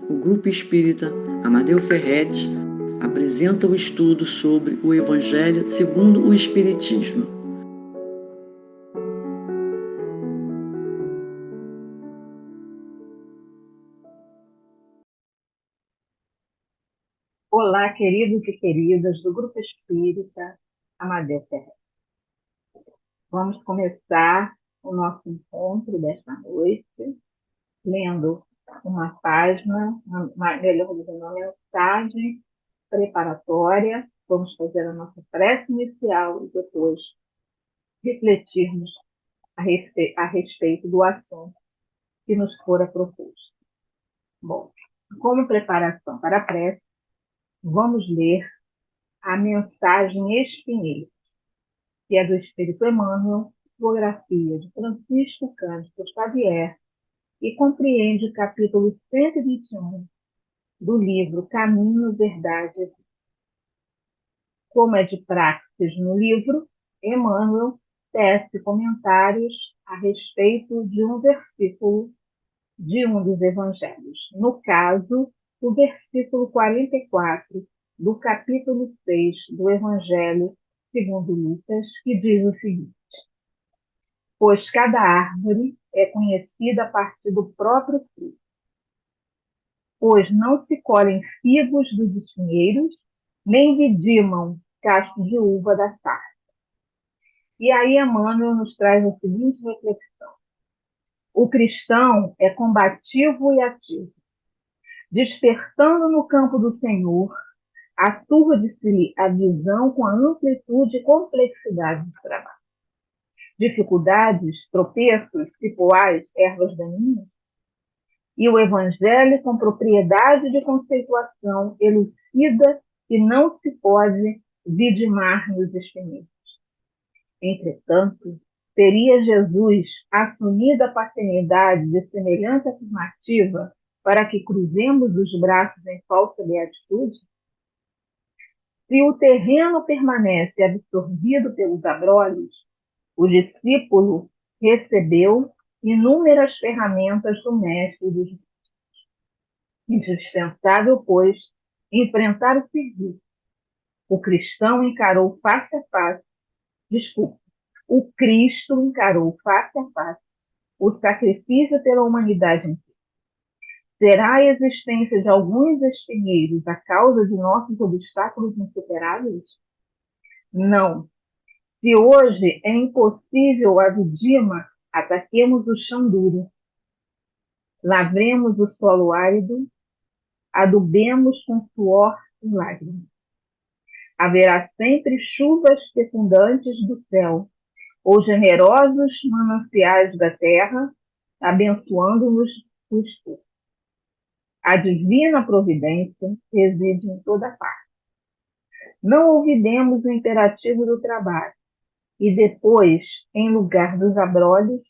o Grupo Espírita Amadeu Ferretti apresenta o estudo sobre o Evangelho segundo o Espiritismo. Olá, queridos e queridas do Grupo Espírita Amadeu Ferretti. Vamos começar o nosso encontro desta noite lendo uma página, melhor dizendo, uma mensagem preparatória. Vamos fazer a nossa prece inicial e depois refletirmos a respeito do assunto que nos fora proposto. Bom, como preparação para a prece, vamos ler a mensagem Espinheiro, que é do Espírito Emmanuel, psicografia de Francisco Cândido Xavier, e compreende o capítulo 121 do livro Caminho, Verdade e Vida. Como é de praxis no livro, Emmanuel tece comentários a respeito de um versículo de um dos evangelhos. No caso, o versículo 44 do capítulo 6 do Evangelho segundo Lucas, que diz o seguinte: pois cada árvore é conhecida a partir do próprio fruto. Pois não se colhem figos dos espinheiros, nem vidimam cachos de uva da sarça. E aí Emmanuel nos traz a seguinte reflexão: o cristão é combativo e ativo, despertando no campo do Senhor, aturge-se a visão com a amplitude e complexidade do trabalho. Dificuldades, tropeços, cipoais, ervas daninhas, e o Evangelho, com propriedade de conceituação, elucida e não se pode vidimar nos espinheiros. Entretanto, teria Jesus assumido a paternidade de semelhante afirmativa para que cruzemos os braços em falsa beatitude? Se o terreno permanece absorvido pelos abrolhos, o discípulo recebeu inúmeras ferramentas do mestre dos mestres. Indispensável, pois, enfrentar o serviço. O cristão encarou face a face, o Cristo encarou face a face o sacrifício pela humanidade inteira. Será a existência de alguns espinheiros a causa de nossos obstáculos insuperáveis? Não. Se hoje é impossível a vidima, ataquemos o chão duro. Lavremos o solo árido, adubemos com suor e lágrimas. Haverá sempre chuvas fecundantes do céu, ou generosos mananciais da terra, abençoando-nos o esforço. A divina providência reside em toda parte. Não olvidemos o imperativo do trabalho, e depois, em lugar dos abrolhos,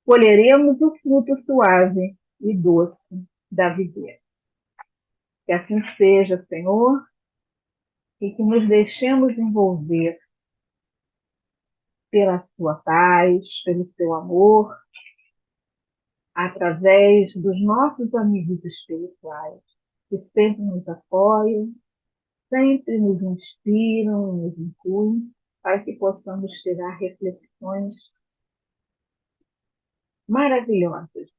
colheremos o fruto suave e doce da videira. Que assim seja, Senhor, e que nos deixemos envolver pela sua paz, pelo seu amor, através dos nossos amigos espirituais, que sempre nos apoiam, sempre nos inspiram, nos incluem, para que possamos tirar reflexões maravilhosas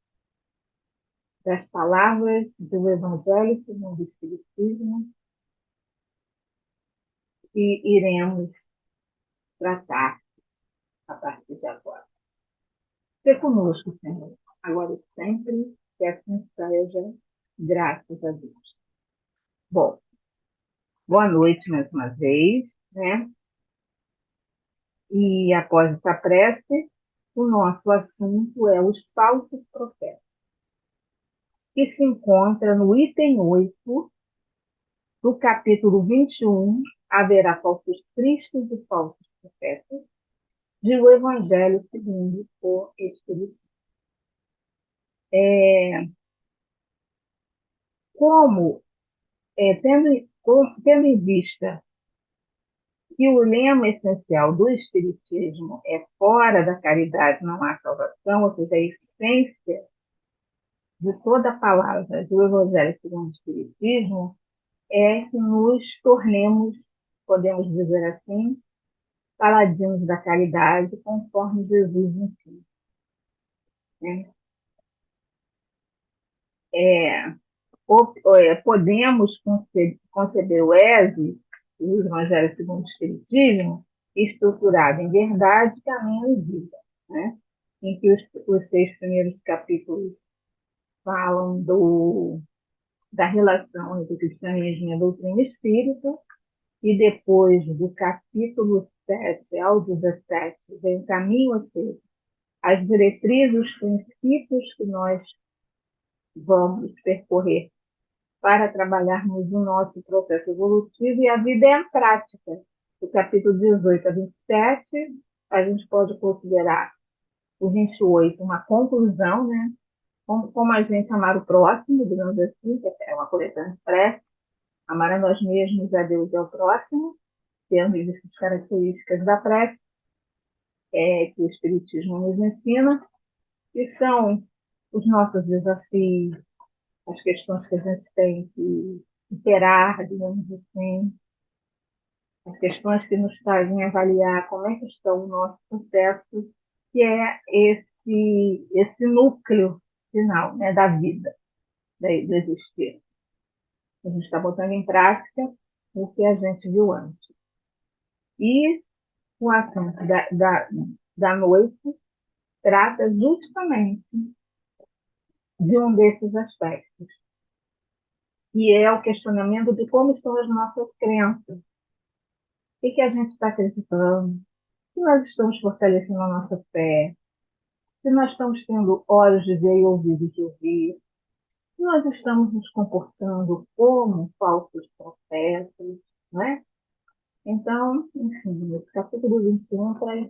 das palavras do Evangelho segundo o Espiritismo, que iremos tratar a partir de agora. Seja conosco, Senhor, agora e sempre, que assim seja, graças a Deus. Bom, boa noite mais uma vez, né? E após essa prece, o nosso assunto é os falsos profetas, que se encontra no item 8 do capítulo 21, haverá falsos cristos e falsos profetas, de O Evangelho segundo o Espiritismo. Tendo em vista que o lema essencial do Espiritismo é fora da caridade não há salvação, ou seja, a essência de toda a palavra do Evangelho segundo o Espiritismo é que nos tornemos, podemos dizer assim, paladinos da caridade, conforme Jesus ensina. Né? Podemos conceber o ESE, o Evangelho segundo o Espiritismo, estruturado em verdade, caminho e vida, né? Em que os 6 primeiros capítulos falam da relação entre o cristianismo e a doutrina espírita, e depois do capítulo 7 ao 17, vem o caminho, ou seja, as diretrizes, os princípios que nós vamos percorrer para trabalharmos o nosso processo evolutivo, e a vida é a prática. Do capítulo 18 a 27, a gente pode considerar o 28 uma conclusão, né? Como a gente amar o próximo, digamos assim, que é uma coletânea de prece, amar a nós mesmos, a Deus e ao próximo, tendo as características da prece, que o Espiritismo nos ensina, e são os nossos desafios, as questões que a gente tem que superar, digamos assim, as questões que nos fazem avaliar como é que está o nosso processo, que é esse núcleo final, né, da vida, do existir. A gente está botando em prática o que a gente viu antes. E o assunto da noite trata justamente de um desses aspectos, que é o questionamento de como estão as nossas crenças, o que a gente está acreditando, se nós estamos fortalecendo a nossa fé, se nós estamos tendo olhos de ver e ouvidos de ouvir, se nós estamos nos comportando como falsos profetas, não é? Então, enfim, esse capítulo 21 traz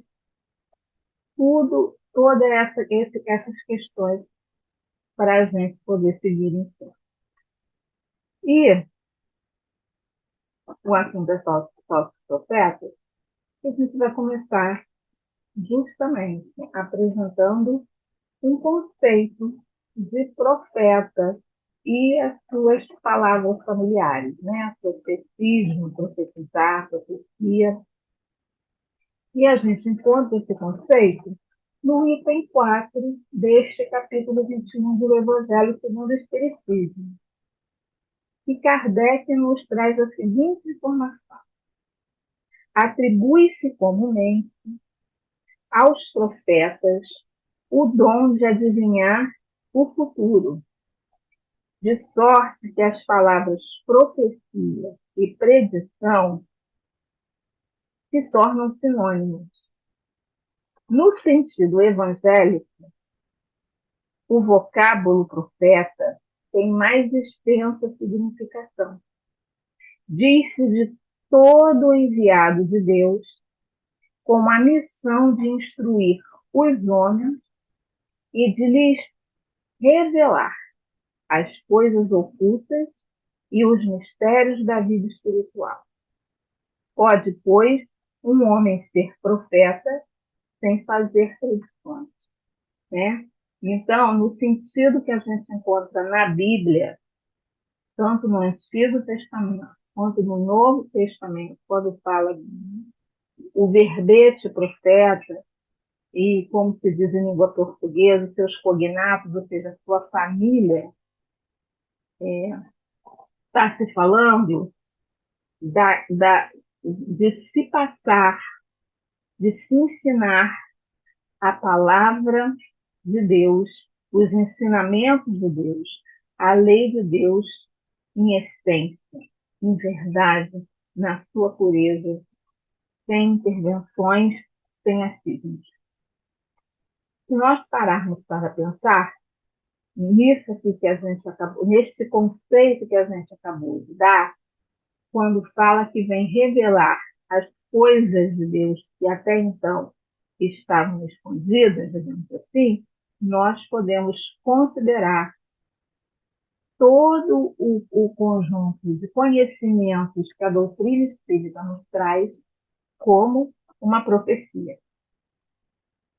essas questões para a gente poder seguir em frente. E o assunto é falsos profetas, a gente vai começar justamente apresentando um conceito de profeta e as suas palavras familiares, né? Profetismo, profetizar, profecia. E a gente encontra esse conceito no item 4 deste capítulo 21 do Evangelho segundo o Espiritismo. E Kardec nos traz a seguinte informação: atribui-se comumente aos profetas o dom de adivinhar o futuro, de sorte que as palavras profecia e predição se tornam sinônimos. No sentido evangélico, o vocábulo profeta tem mais extensa significação. Diz-se de todo enviado de Deus com a missão de instruir os homens e de lhes revelar as coisas ocultas e os mistérios da vida espiritual. Pode, pois, um homem ser profeta sem fazer predições, né? Então, no sentido que a gente encontra na Bíblia, tanto no Antigo Testamento quanto no Novo Testamento, quando fala o verbete profeta, e como se diz em língua portuguesa, seus cognatos, ou seja, a sua família, está se falando de se passar, de se ensinar a palavra de Deus, os ensinamentos de Deus, a lei de Deus em essência, em verdade, na sua pureza, sem intervenções, sem achismos. Se nós pararmos para pensar nisso aqui que a gente acabou, nesse conceito que a gente acabou de dar, quando fala que vem revelar as coisas de Deus que até então estavam escondidas, digamos assim, nós podemos considerar todo o conjunto de conhecimentos que a doutrina espírita nos traz como uma profecia.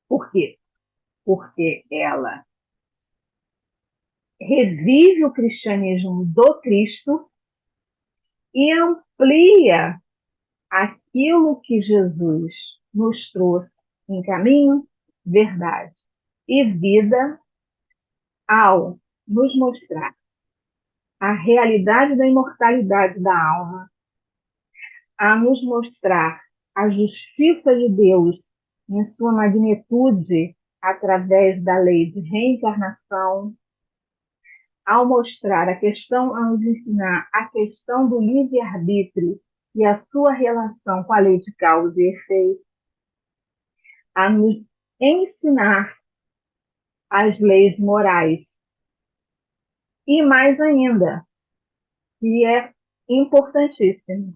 Por quê? Porque ela revive o cristianismo do Cristo e amplia aquilo que Jesus nos trouxe em caminho, verdade e vida ao nos mostrar a realidade da imortalidade da alma, a nos mostrar a justiça de Deus em sua magnitude através da lei de reencarnação, ao mostrar a questão, a nos ensinar a questão do livre-arbítrio e a sua relação com a lei de causa e efeito, a nos ensinar as leis morais. E mais ainda, que é importantíssimo,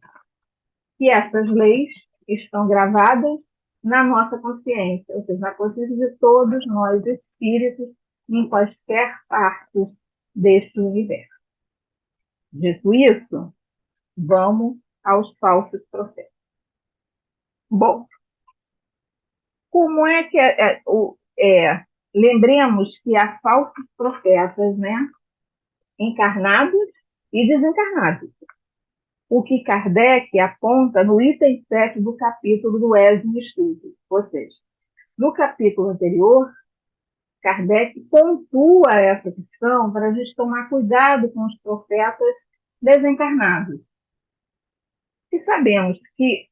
que essas leis estão gravadas na nossa consciência, ou seja, na consciência de todos nós espíritos, em quaisquer partes deste universo. Dito isso, vamos aos falsos profetas. Bom, como é que lembremos que há falsos profetas, né? Encarnados e desencarnados. O que Kardec aponta no item 7 do capítulo do Ésimo Estudo. Ou seja, no capítulo anterior, Kardec pontua essa questão para a gente tomar cuidado com os profetas desencarnados. E sabemos que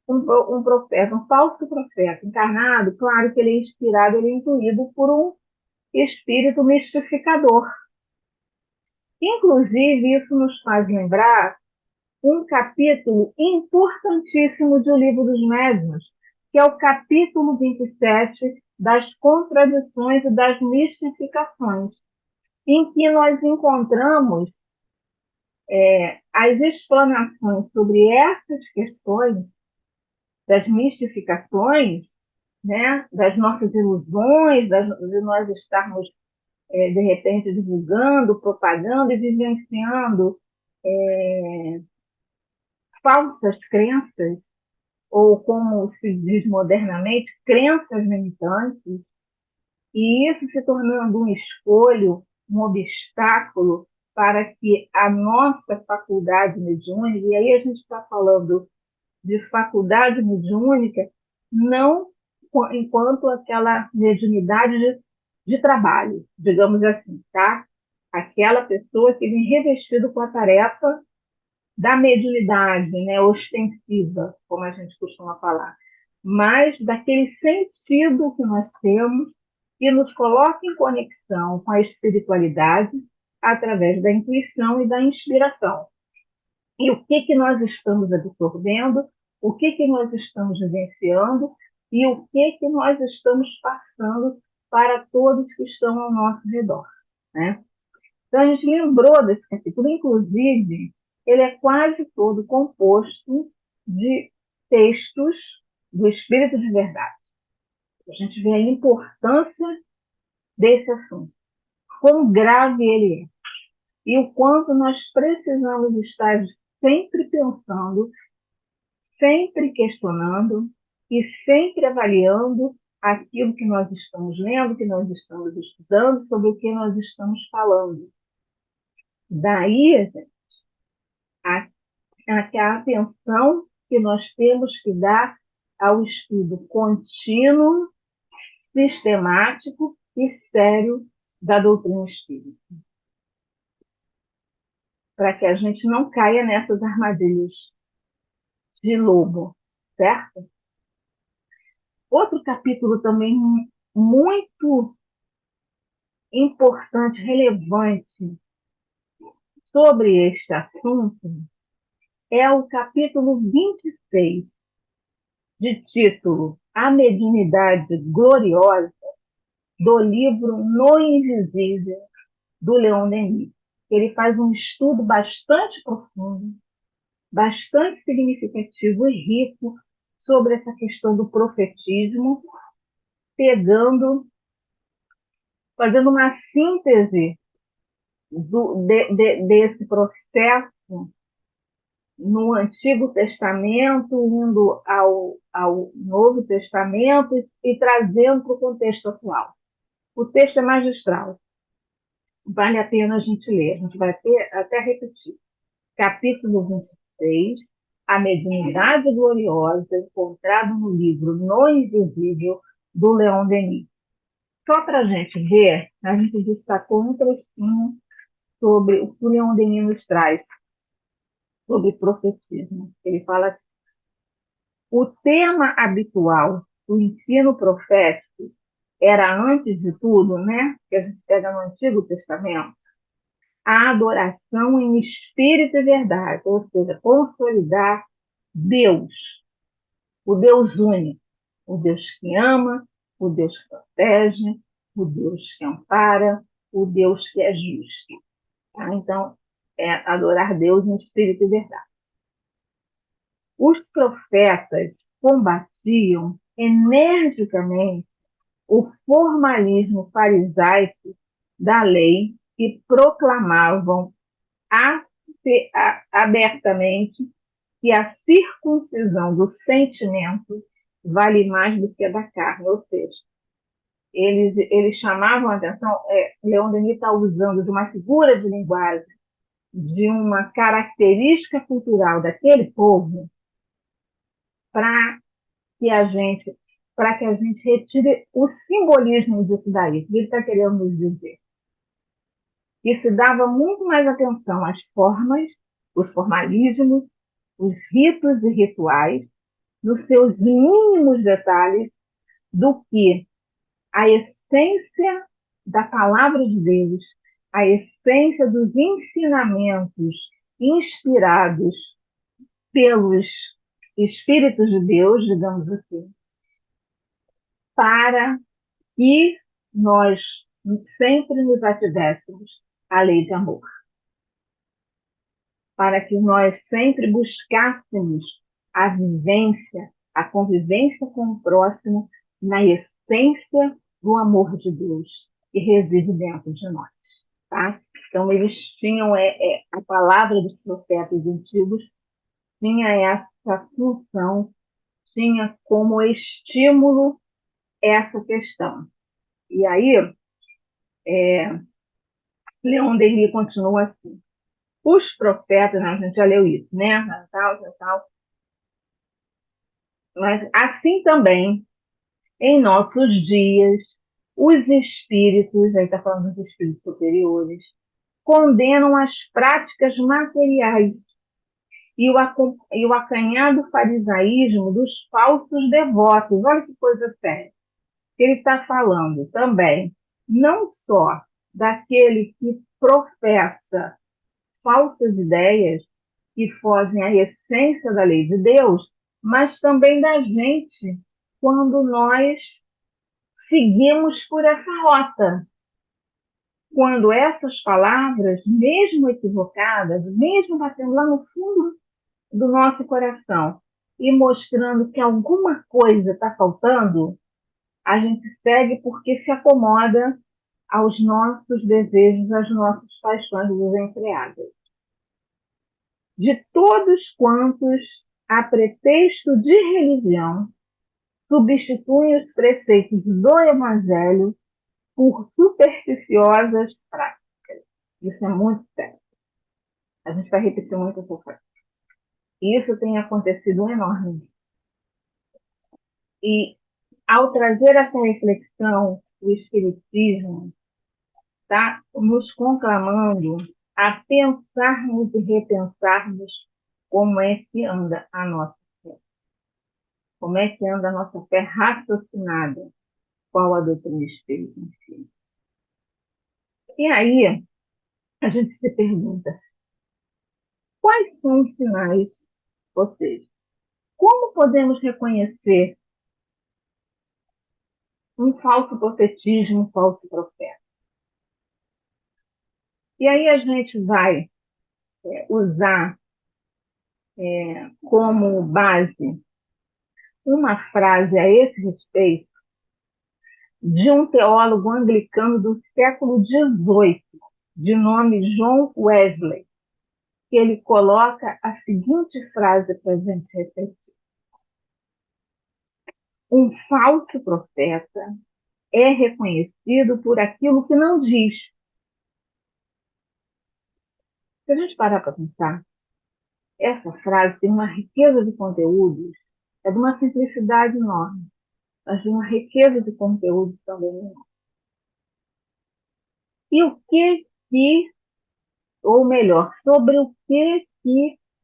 um profeta, um falso profeta encarnado, claro que ele é inspirado, ele é intuído por um espírito mistificador. Inclusive, isso nos faz lembrar um capítulo importantíssimo do Livro dos Médiuns, que é o capítulo 27 das contradições e das mistificações, em que nós encontramos as explanações sobre essas questões das mistificações, né, das nossas ilusões, de nós estarmos, de repente, divulgando, propagando e vivenciando falsas crenças, ou como se diz modernamente, crenças limitantes, e isso se tornando um escolho, um obstáculo para que a nossa faculdade mediúnica, e aí a gente está falando de faculdade mediúnica, não enquanto aquela mediunidade de trabalho, digamos assim, tá? Aquela pessoa que vem revestido com a tarefa da mediunidade, né, ostensiva, como a gente costuma falar, mas daquele sentido que nós temos que nos coloca em conexão com a espiritualidade através da intuição e da inspiração. E o que nós estamos absorvendo, o que nós estamos vivenciando e o que nós estamos passando para todos que estão ao nosso redor, né? Então, a gente lembrou desse capítulo, inclusive, ele é quase todo composto de textos do Espírito de Verdade. A gente vê a importância desse assunto, quão grave ele é, e o quanto nós precisamos estar sempre pensando, sempre questionando e sempre avaliando aquilo que nós estamos lendo, que nós estamos estudando, sobre o que nós estamos falando. Daí, a atenção que nós temos que dar ao estudo contínuo, sistemático e sério da doutrina espírita, para que a gente não caia nessas armadilhas de lobo, certo? Outro capítulo também muito importante, relevante sobre este assunto é o capítulo 26, de título A Mediunidade Gloriosa, do livro No Invisível, do Leon Denis. Ele faz um estudo bastante profundo, bastante significativo e rico sobre essa questão do profetismo, fazendo uma síntese desse processo no Antigo Testamento, indo ao Novo Testamento e trazendo para o contexto atual. O texto é magistral. vale a pena a gente ler. A gente vai até repetir. Capítulo 26, A Mediunidade Gloriosa, encontrado no livro No Invisível, do Leon Denis. Só para a gente ver, a gente destacou um trechinho sobre o que o Leon Denis nos traz, sobre profetismo. Ele fala assim: o tema habitual do ensino profético era, antes de tudo, né, que a gente pega no Antigo Testamento, a adoração em espírito e verdade, ou seja, consolidar Deus, o Deus único, o Deus que ama, o Deus que protege, o Deus que ampara, o Deus que é justo. Tá? Então, é adorar Deus em espírito e verdade. Os profetas combatiam energicamente o formalismo farisaico da lei e proclamavam abertamente que a circuncisão do sentimento vale mais do que a da carne, ou seja, eles chamavam a atenção, Leon Denis está usando de uma figura de linguagem, de uma característica cultural daquele povo, para que a gente retire o simbolismo disso daí. O que ele está querendo nos dizer? Que se dava muito mais atenção às formas, os formalismos, os ritos e rituais, nos seus mínimos detalhes, do que a essência da palavra de Deus, a essência dos ensinamentos inspirados pelos Espíritos de Deus, digamos assim, para que nós sempre nos ativéssemos à lei de amor, para que nós sempre buscássemos a vivência, a convivência com o próximo na essência do amor de Deus que reside dentro de nós. Tá? Então, eles tinham a palavra dos profetas antigos, tinha essa função, tinha como estímulo essa questão. E aí, Leon Denis continua assim: os profetas, a gente já leu isso, né? Tal. Mas assim também, em nossos dias, os espíritos, aí está falando dos espíritos superiores, condenam as práticas materiais e o acanhado farisaísmo dos falsos devotos. Olha que coisa séria. Ele está falando também, não só daquele que professa falsas ideias que fogem à essência da lei de Deus, mas também da gente quando nós seguimos por essa rota. Quando essas palavras, mesmo equivocadas, mesmo batendo lá no fundo do nosso coração e mostrando que alguma coisa está faltando, a gente segue porque se acomoda aos nossos desejos, às nossas paixões desenfreadas. De todos quantos, a pretexto de religião, substituem os preceitos do Evangelho por supersticiosas práticas. Isso é muito sério. A gente vai repetir muito essa frase. Isso tem acontecido enormemente. E, ao trazer essa reflexão, o Espiritismo está nos conclamando a pensarmos e repensarmos como é que anda a nossa fé. Como é que anda a nossa fé raciocinada, qual a doutrina espírita em si. E aí, a gente se pergunta, quais são os sinais, ou seja, como podemos reconhecer um falso profetismo, um falso profeta? E aí a gente vai usar como base uma frase a esse respeito de um teólogo anglicano do século XVIII, de nome John Wesley, que ele coloca a seguinte frase para a gente refletir: um falso profeta é reconhecido por aquilo que não diz, Se a gente parar para pensar, essa frase tem uma riqueza de conteúdos, é de uma simplicidade enorme, mas de uma riqueza de conteúdos também enorme. E o que, ou melhor, sobre o que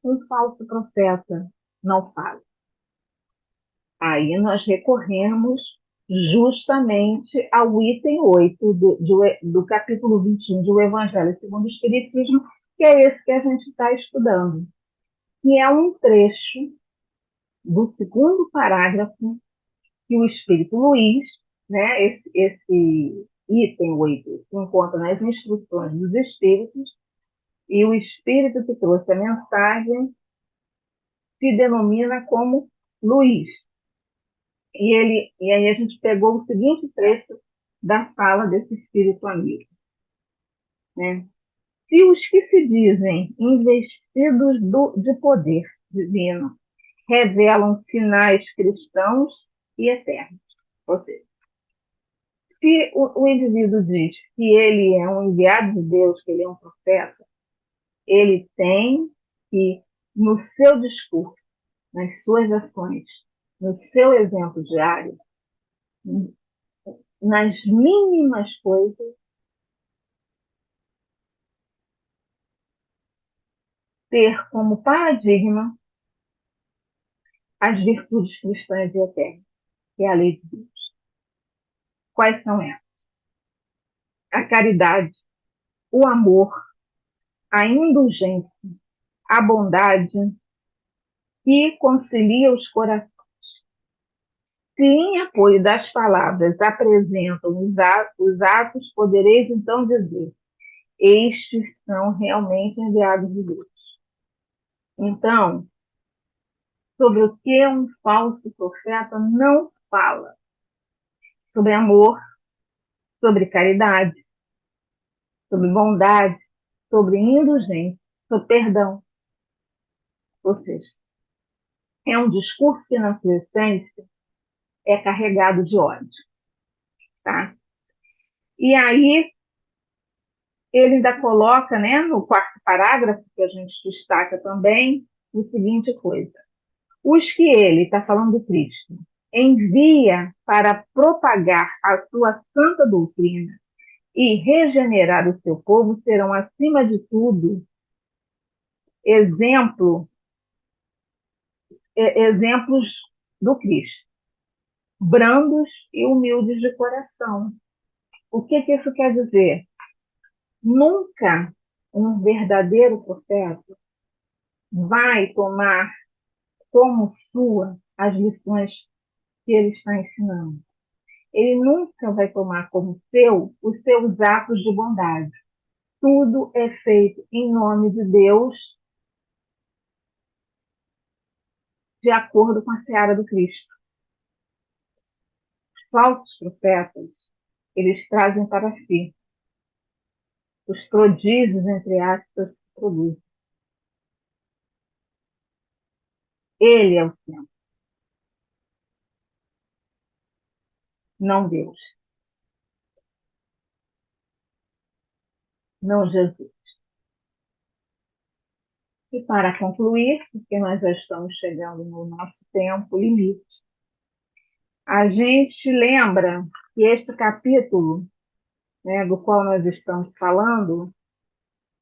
um falso profeta não fala? Aí nós recorremos justamente ao item 8 do capítulo 21 do Evangelho segundo o Espiritismo, que é esse que a gente está estudando, que é um trecho do segundo parágrafo que o Espírito Luís, né, esse item 8 se encontra nas instruções dos Espíritos, e o Espírito que trouxe a mensagem se denomina como Luís. E aí a gente pegou o seguinte trecho da fala desse Espírito amigo, né? Se os que se dizem investidos de poder divino revelam sinais cristãos e eternos, ou seja, se o indivíduo diz que ele é um enviado de Deus, que ele é um profeta, ele tem que, no seu discurso, nas suas ações, no seu exemplo diário, nas mínimas coisas, ter como paradigma as virtudes cristãs e eternas, que é a lei de Deus. Quais são elas? A caridade, o amor, a indulgência, a bondade, que concilia os corações. Se em apoio das palavras apresentam os atos, podereis então dizer: estes são realmente enviados de Deus. Então, sobre o que um falso profeta não fala: sobre amor, sobre caridade, sobre bondade, sobre indulgência, sobre perdão. Ou seja, é um discurso que, na sua essência, é carregado de ódio. Tá? E aí, ele ainda coloca, né, no quarto parágrafo, que a gente destaca também, o seguinte coisa. Os que ele, está falando do Cristo, envia para propagar a sua santa doutrina e regenerar o seu povo serão, acima de tudo, exemplos do Cristo, brandos e humildes de coração. O que isso quer dizer? Nunca um verdadeiro profeta vai tomar como sua as lições que ele está ensinando. Ele nunca vai tomar como seu os seus atos de bondade. Tudo é feito em nome de Deus, de acordo com a seara do Cristo. Os falsos profetas, eles trazem para si os prodígios, entre aspas, que produzem. Ele é o centro, não Deus, não Jesus. E para concluir, porque nós já estamos chegando no nosso tempo limite, a gente lembra que este capítulo, né, do qual nós estamos falando,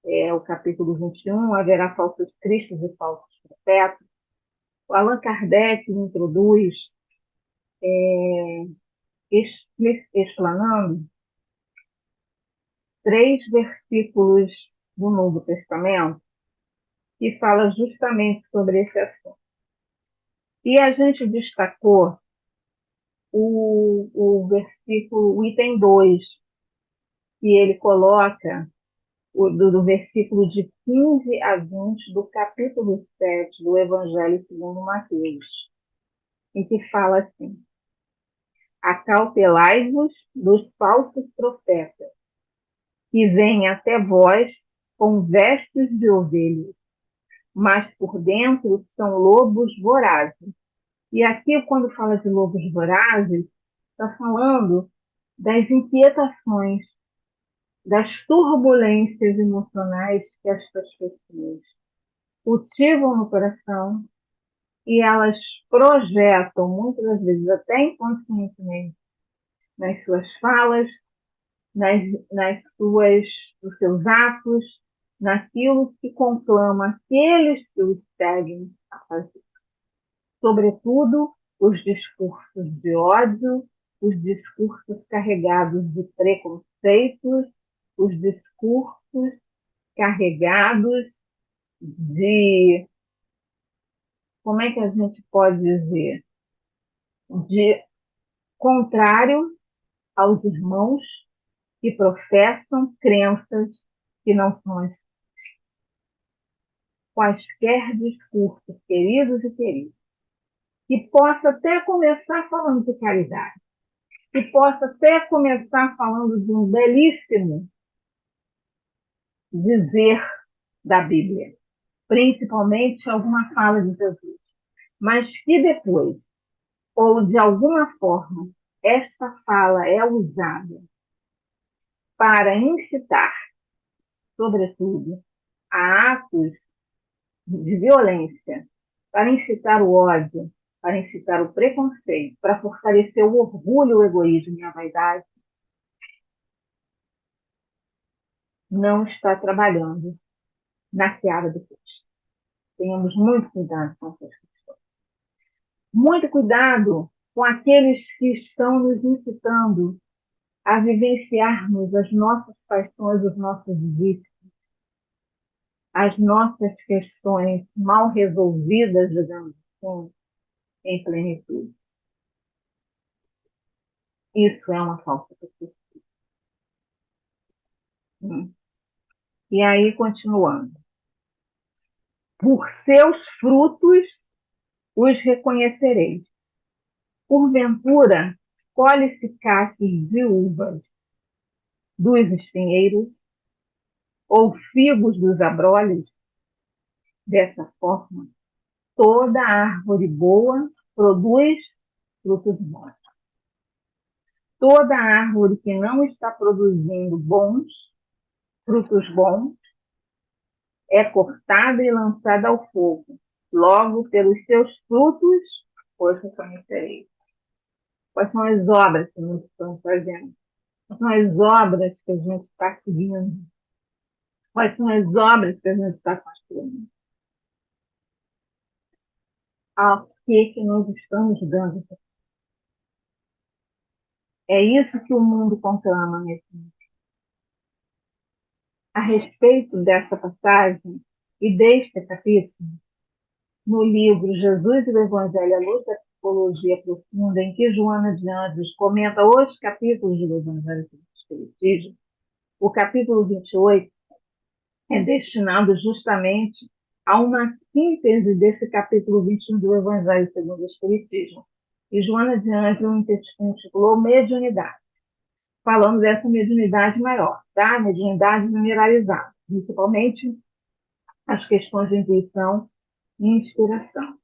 é o capítulo 21, haverá falsos cristos e falsos profetas. O Allan Kardec introduz, explanando 3 versículos do Novo Testamento que fala justamente sobre esse assunto. E a gente destacou o versículo, o item 2, que ele coloca do versículo de 15 a 20 do capítulo 7 do Evangelho segundo Mateus, em que fala assim: acautelai-vos dos falsos profetas, que vêm até vós com vestes de ovelhas, mas por dentro são lobos vorazes. E aqui, quando fala de lobos vorazes, está falando das inquietações, das turbulências emocionais que estas pessoas cultivam no coração e elas projetam, muitas das vezes até inconscientemente, nas suas falas, nos seus atos, naquilo que conclama aqueles que os seguem a fazer. Sobretudo, os discursos de ódio, os discursos carregados de preconceitos, os discursos carregados de, como é que a gente pode dizer, de contrário aos irmãos que professam crenças que não são as quaisquer discursos, queridos e queridas, que possa até começar falando de caridade, que possa até começar falando de um belíssimo dizer da Bíblia, principalmente alguma fala de Jesus, mas que depois, ou de alguma forma, esta fala é usada para incitar, sobretudo, a atos de violência, para incitar o ódio, para incitar o preconceito, para fortalecer o orgulho, o egoísmo e a vaidade, não está trabalhando na seara do Cristo. Tenhamos muito cuidado com essas questões. Muito cuidado com aqueles que estão nos incitando a vivenciarmos as nossas paixões, os nossos vícios, as nossas questões mal resolvidas, digamos assim, em plenitude. Isso é uma falsa perspectiva. E aí, continuando. Por seus frutos os reconhecereis. Porventura, colhe-se cachos de uvas dos espinheiros, ou figos dos abrolhos? Dessa forma, toda árvore boa produz frutos bons. Toda árvore que não está produzindo frutos bons, é cortada e lançada ao fogo. Logo, pelos seus frutos, os reconhecereis. Quais são as obras que nós estamos fazendo? Quais são as obras que a gente está seguindo? Quais são as obras que a gente está construindo? Ao que nós estamos dando? É isso que o mundo conclama nesse momento. A respeito dessa passagem e deste capítulo, no livro Jesus e o Evangelho à Luz da Psicologia Profunda, em que Joana de Anjos comenta os capítulos do Evangelho do Espiritismo, o capítulo 28 é destinado justamente a uma síntese desse capítulo 21 do Evangelho segundo o Espiritismo. E Joana de Anjos intitulou Mediunidade, falando dessa mediunidade maior, tá? Mediunidade mineralizada, principalmente as questões de intuição e inspiração.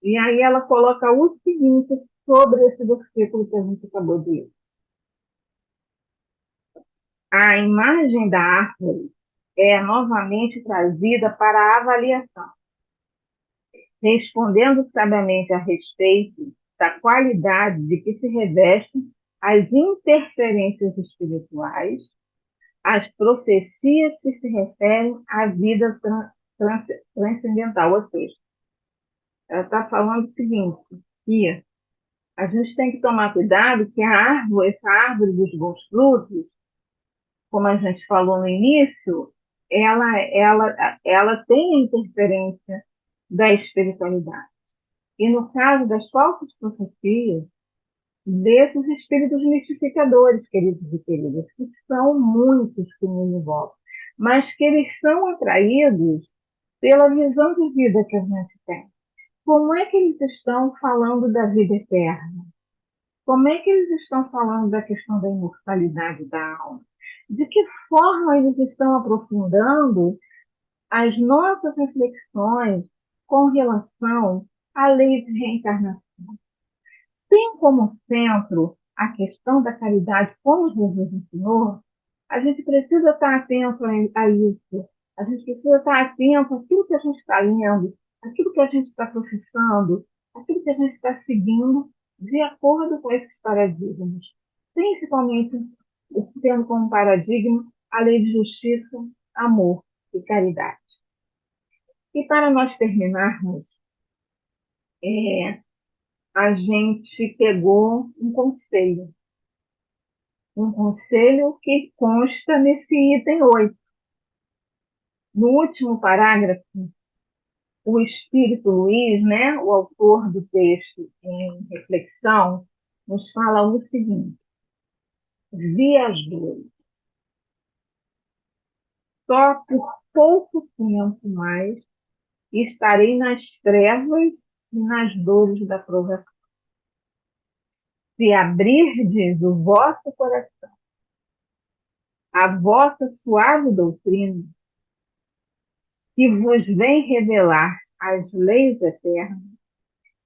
E aí ela coloca o seguinte sobre esse versículo que a gente acabou de ler. A imagem da árvore é novamente trazida para a avaliação, respondendo sabiamente a respeito da qualidade de que se revestem as interferências espirituais, as profecias que se referem à vida transcendental, ou seja, ela está falando o seguinte, que a gente tem que tomar cuidado que essa árvore dos bons frutos, como a gente falou no início, ela tem a interferência da espiritualidade. E no caso das falsas profecias, desses espíritos mistificadores, queridos e queridas, que são muitos que nos envolvem, mas que eles são atraídos pela visão de vida que a gente tem. Como é que eles estão falando da vida eterna? Como é que eles estão falando da questão da imortalidade da alma? De que forma eles estão aprofundando as nossas reflexões com relação à lei de reencarnação? Tem como centro a questão da caridade, como Jesus ensinou, A gente precisa estar atento a isso. A gente precisa estar atento àquilo que a gente está lendo, àquilo que a gente está processando, àquilo que a gente está seguindo de acordo com esses paradigmas. Principalmente tendo como paradigma a lei de justiça, amor e caridade. E para nós terminarmos, a gente pegou um conselho que consta nesse item 8. No último parágrafo, o Espírito Luiz, né, o autor do texto em reflexão, nos fala o seguinte: viajou só por pouco tempo mais estarei nas trevas e nas dores da provação. Se abrirdes o vosso coração, a vossa suave doutrina, que vos vem revelar as leis eternas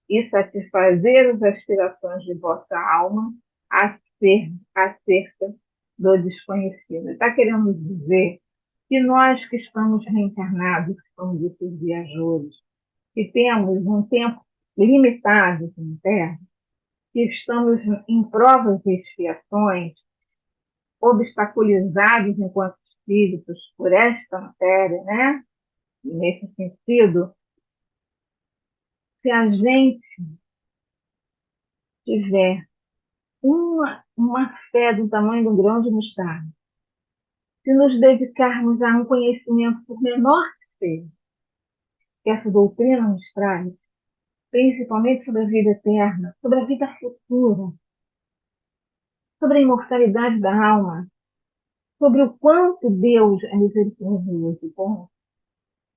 e satisfazer as aspirações de vossa alma acerca do desconhecido. Está querendo dizer que nós que estamos reencarnados, que somos esses viajores, que temos um tempo limitado na Terra, que estamos em provas e expiações, obstaculizados enquanto espíritos por esta matéria, né? Nesse sentido, se a gente tiver uma fé do tamanho do grão de mostarda, se nos dedicarmos a um conhecimento, por menor que seja, que essa doutrina nos traz, principalmente sobre a vida eterna, sobre a vida futura, sobre a imortalidade da alma, sobre o quanto Deus é misericordioso e bom,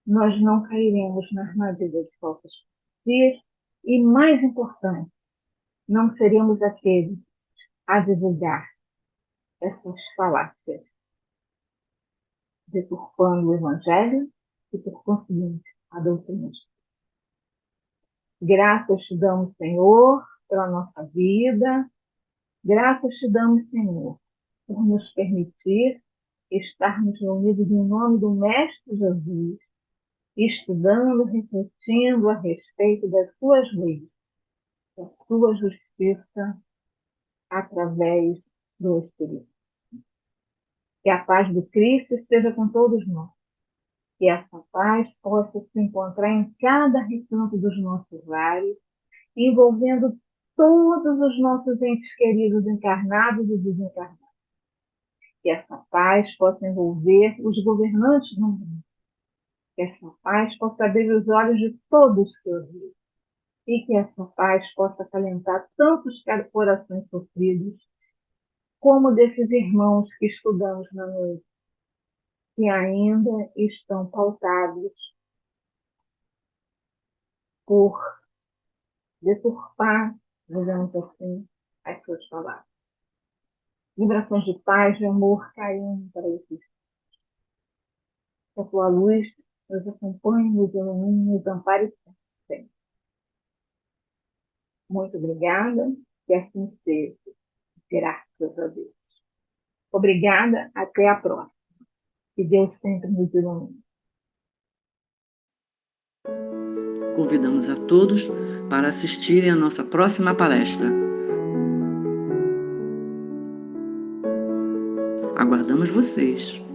nós não cairemos na armadilha de falsas profecias e, mais importante, não seremos aqueles a divulgar essas falácias, deturpando o Evangelho e, por conseguinte, a doutrina. Graças te damos, Senhor, pela nossa vida. Graças te damos, Senhor, por nos permitir estarmos reunidos em nome do Mestre Jesus, estudando, refletindo a respeito das suas leis, da sua justiça, através do Espírito. Que a paz do Cristo esteja com todos nós. Que essa paz possa se encontrar em cada recanto dos nossos lares, envolvendo todos os nossos entes queridos, encarnados e desencarnados. Que essa paz possa envolver os governantes do mundo. Que essa paz possa abrir os olhos de todos que ouviram. E que essa paz possa acalentar tantos corações sofridos, como desses irmãos que estudamos na noite, que ainda estão pautados por deturpar, digamos assim, as suas palavras. Vibrações de paz, de amor caindo para esses. Que a tua luz nos acompanhe, nos ilumine, nos ampare sempre. Muito obrigada, que assim seja. Graças a Deus. Obrigada, até a próxima. Que Deus sempre nos ilumine. Convidamos a todos para assistirem à nossa próxima palestra. Aguardamos vocês!